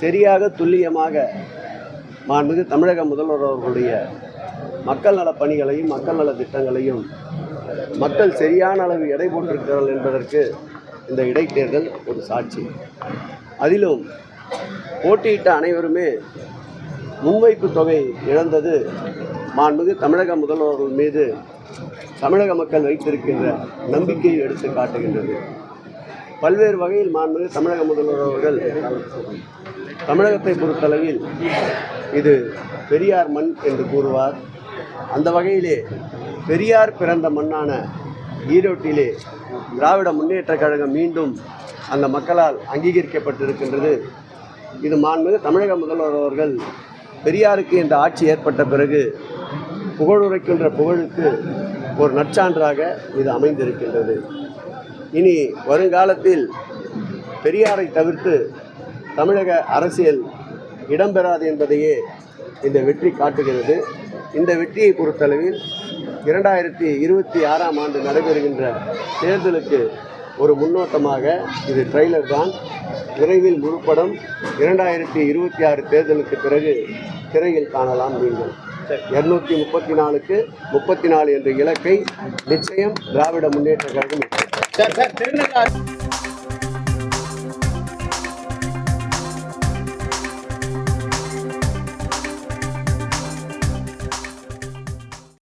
சரியாக துல்லியமாக மாண்புமிகு தமிழக முதல்வர் அவர்களுடைய மக்கள் நலப் பணிகளையும் மக்கள் நல திட்டங்களையும் மக்கள் சரியான அளவு எடை போட்டிருக்கிறார்கள் என்பதற்கு இந்த இடைத்தேர்தல் ஒரு சாட்சி. அதிலும் போட்டியிட்ட அனைவருமே முன்வைப்பு தொகை இழந்தது மாண்புமிகு தமிழக முதல்வர்கள் மீது தமிழக மக்கள் வைத்திருக்கின்ற நம்பிக்கையை எடுத்து காட்டுகின்றது. பல்வேறு வகையில் மாண்புமிகு தமிழக முதல்வர் அவர்கள் தமிழகத்தை பொறுத்தளவில் இது பெரியார் மண் என்று கூறுவார். அந்த வகையிலே பெரியார் பிறந்த மண்ணான ஈரோட்டிலே திராவிட முன்னேற்றக் கழகம் மீண்டும் அந்த மக்களால் அங்கீகரிக்கப்பட்டிருக்கின்றது. இது மாண்புமிகு தமிழக முதல்வர் அவர்கள் பெரியாருக்கு இந்த ஆட்சி ஏற்பட்ட பிறகு புகழுரைக்கின்ற புகழுக்கு ஒரு நற்சான்றாக இது அமைந்திருக்கின்றது. இனி வருங்காலத்தில் பெரியாரை தவிர்த்து தமிழக அரசியல் இடம்பெறாது என்பதையே இந்த வெற்றி காட்டுகிறது. இந்த வெற்றியை பொறுத்தளவில் 2026ஆம் ஆண்டு நடைபெறுகின்ற தேர்தலுக்கு ஒரு முன்னோட்டமாக இது ட்ரெய்லர் தான். விரைவில் முழுப்படம் 2026 தேர்தலுக்கு பிறகு திரையில் காணலாம். நீங்கள் 234க்கு 34 என்ற இலக்கை நிச்சயம் திராவிட முன்னேற்ற கழகம்